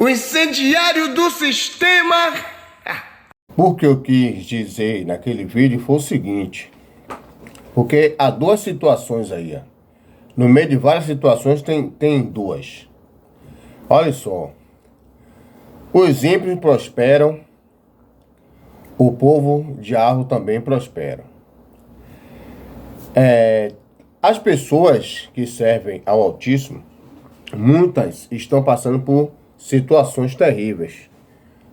O incendiário do sistema. O que eu quis dizer naquele vídeo foi o seguinte. Porque há duas situações aí. Ó. No meio de várias situações tem duas. Olha só. Os ímpios prosperam. O povo de Arro também prospera. As pessoas que servem ao Altíssimo, muitas estão passando por situações terríveis.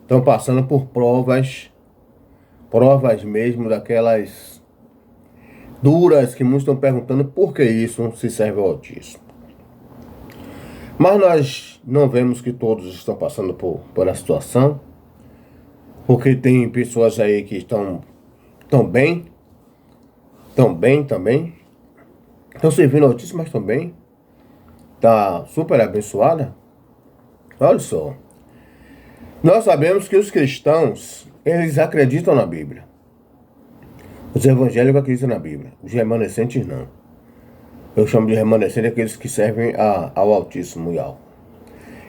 Estão passando por provas mesmo daquelas duras que muitos estão perguntando por que isso se serve ao Altíssimo. Mas nós não vemos que todos estão passando por essa situação, porque tem pessoas aí que estão bem também, estão servindo ao Altíssimo, mas também está super abençoada. Olha só. Nós sabemos que os cristãos, eles acreditam na Bíblia. Os evangélicos acreditam na Bíblia. Os remanescentes não. Eu chamo de remanescentes aqueles que servem ao Altíssimo Yahweh.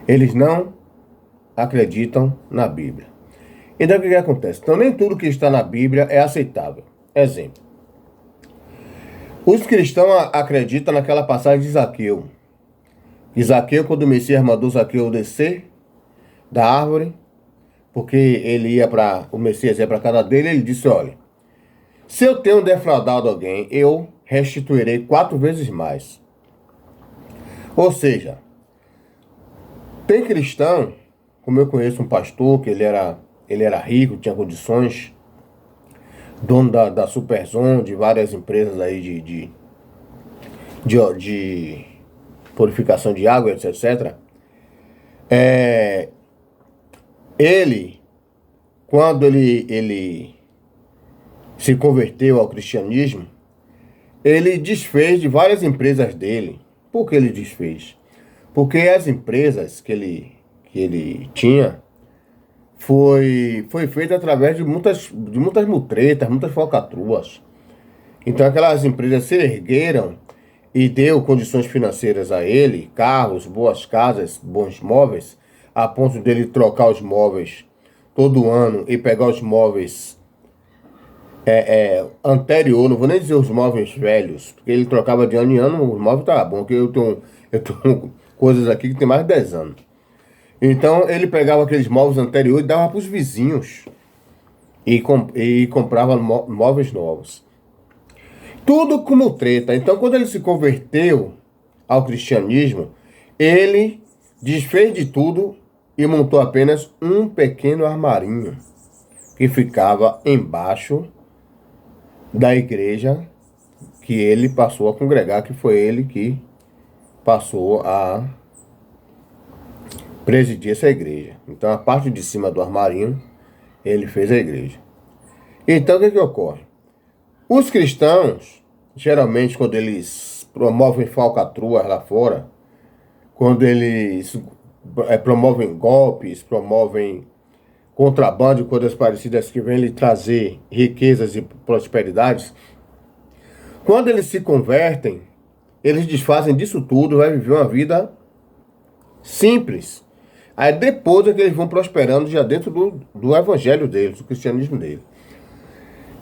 Eles não acreditam na Bíblia. Então o que acontece? Então nem tudo que está na Bíblia é aceitável. Exemplo. Os cristãos acreditam naquela passagem de Zaqueu. E Zaqueu, quando o Messias mandou Zaqueu descer da árvore, porque o Messias ia para a casa dele, ele disse, olha, se eu tenho defraudado alguém, eu restituirei 4 vezes mais. Ou seja, tem cristão, como eu conheço um pastor, que ele era rico, tinha condições, dono da Superzone, de várias empresas aí de purificação de água, etc. Ele, quando ele se converteu ao cristianismo, ele desfez de várias empresas dele. Por que ele desfez? Porque as empresas que ele tinha foi feita através de muitas mutretas, muitas falcatruas. Então aquelas empresas se ergueram e deu condições financeiras a ele, carros, boas casas, bons móveis, a ponto dele trocar os móveis todo ano e pegar os móveis anterior, não vou nem dizer os móveis velhos, porque ele trocava de ano em ano, os móveis estavam bons, porque eu tenho coisas aqui que tem mais de 10 anos. Então ele pegava aqueles móveis anteriores e dava para os vizinhos e comprava móveis novos. Tudo como treta. Então quando ele se converteu ao cristianismo, ele desfez de tudo e montou apenas um pequeno armarinho que ficava embaixo da igreja que ele passou a congregar, que foi ele que passou a presidir essa igreja. Então a parte de cima do armarinho ele fez a igreja. Então o que ocorre? Os cristãos, geralmente quando eles promovem falcatruas lá fora, quando eles promovem golpes, promovem contrabando e coisas parecidas que vêm lhe trazer riquezas e prosperidades, quando eles se convertem, eles desfazem disso tudo, vai viver uma vida simples. Aí depois é que eles vão prosperando já dentro do evangelho deles, do cristianismo deles.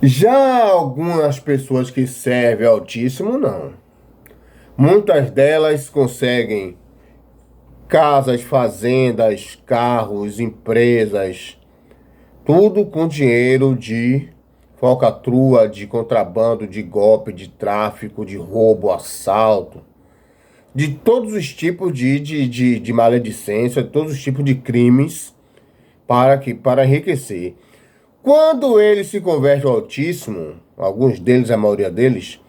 Já algumas pessoas que servem ao Altíssimo, não. Muitas delas conseguem casas, fazendas, carros, empresas, tudo com dinheiro de falcatrua, de contrabando, de golpe, de tráfico, de roubo, assalto, de todos os tipos de maledicência, de todos os tipos de crimes para enriquecer. Quando eles se convertem ao Altíssimo, alguns deles, a maioria deles,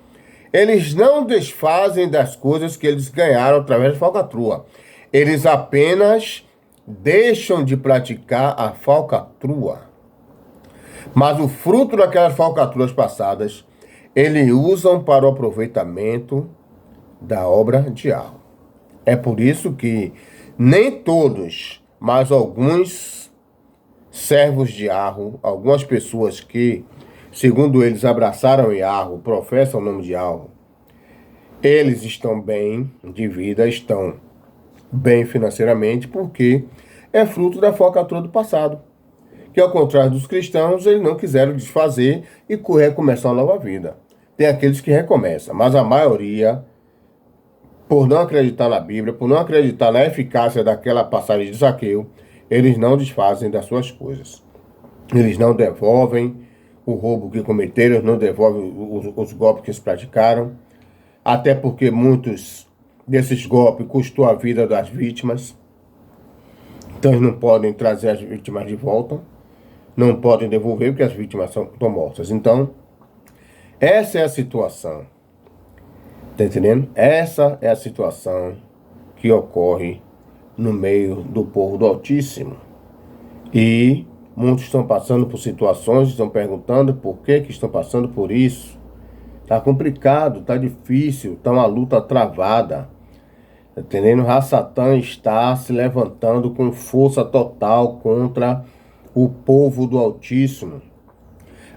eles não desfazem das coisas que eles ganharam através da falcatrua. Eles apenas deixam de praticar a falcatrua. Mas o fruto daquelas falcatruas passadas, eles usam para o aproveitamento da obra de Yahweh. É por isso que nem todos, mas alguns servos de Yahweh, algumas pessoas que, segundo eles, abraçaram Yahweh, professam o nome de Yahweh, eles estão bem de vida, estão bem financeiramente, porque é fruto da falcatrua do passado, que ao contrário dos cristãos, eles não quiseram desfazer e recomeçar uma nova vida. Tem aqueles que recomeçam, mas a maioria, por não acreditar na Bíblia, por não acreditar na eficácia daquela passagem de Zaqueu, eles não desfazem das suas coisas. Eles não devolvem o roubo que cometeram, eles não devolvem os golpes que eles praticaram, até porque muitos desses golpes custou a vida das vítimas. Então eles não podem trazer as vítimas de volta, não podem devolver porque as vítimas estão mortas. Então, essa é a situação. Está entendendo? Essa é a situação que ocorre no meio do povo do Altíssimo. E muitos estão passando por situações, estão perguntando por que estão passando por isso. Está complicado, está difícil, está uma luta travada. Tá entendendo? Satã está se levantando com força total contra o povo do Altíssimo,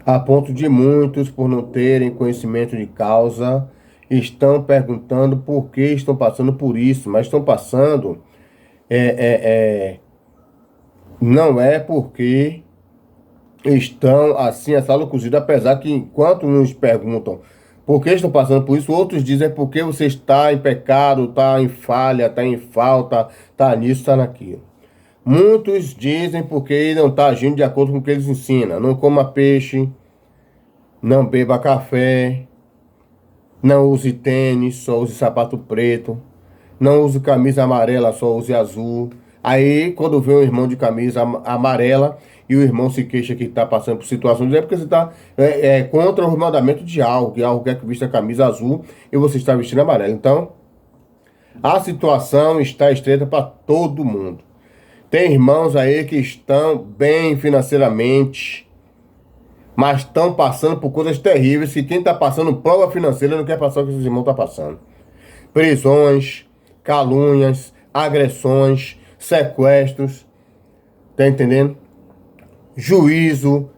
a ponto de muitos, por não terem conhecimento de causa, estão perguntando por que estão passando por isso, mas estão passando, não é porque estão assim, assado cozido, apesar que enquanto nos perguntam por que estão passando por isso, outros dizem porque você está em pecado, está em falha, está em falta, está nisso, está naquilo. Muitos dizem porque ele não está agindo de acordo com o que eles ensinam. Não coma peixe, não beba café, não use tênis, só use sapato preto, não use camisa amarela, só use azul. Aí, quando vê um irmão de camisa amarela e o irmão se queixa que está passando por situações, é porque você está contra o mandamento de algo, que algo quer que vista a camisa azul e você está vestindo amarelo. Então, a situação está estreita para todo mundo. Tem irmãos aí que estão bem financeiramente, mas estão passando por coisas terríveis que quem está passando prova financeira não quer passar o que esses irmãos estão passando. Prisões, calúnias, agressões, sequestros, tá entendendo? Juízo,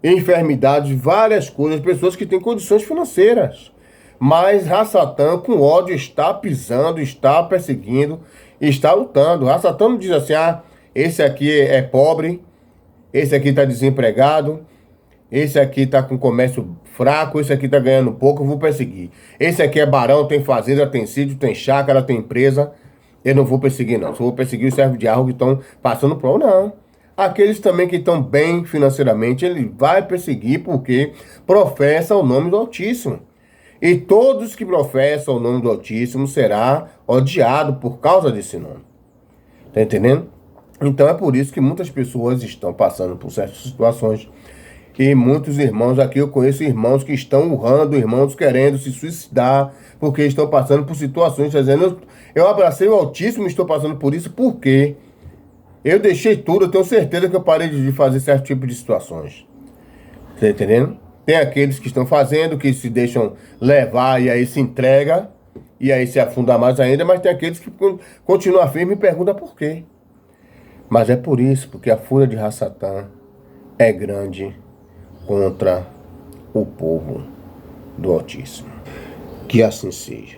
enfermidades, várias coisas, pessoas que têm condições financeiras. Mas Satã, com ódio, está pisando, está perseguindo, está lutando. Satã não diz assim, esse aqui é pobre, esse aqui está desempregado, esse aqui está com comércio fraco, esse aqui está ganhando pouco, eu vou perseguir. Esse aqui é barão, tem fazenda, tem sítio, tem chácara, tem empresa, eu não vou perseguir não. Só vou perseguir os servos de algo que estão passando prova, não. Aqueles também que estão bem financeiramente, ele vai perseguir porque professa o nome do Altíssimo. E todos que professam o nome do Altíssimo será odiado por causa desse nome. Tá entendendo? Então é por isso que muitas pessoas estão passando por certas situações. E muitos irmãos aqui, eu conheço irmãos que estão urrando, irmãos querendo se suicidar, porque estão passando por situações, dizendo, eu abracei o Altíssimo e estou passando por isso, porque eu deixei tudo, eu tenho certeza que eu parei de fazer certo tipo de situações. Tá entendendo? Tem aqueles que estão fazendo, que se deixam levar e aí se entrega, e aí se afunda mais ainda, mas tem aqueles que continuam firme e perguntam por quê. Mas é por isso, porque a fúria de Satã é grande contra o povo do Altíssimo. Que assim seja.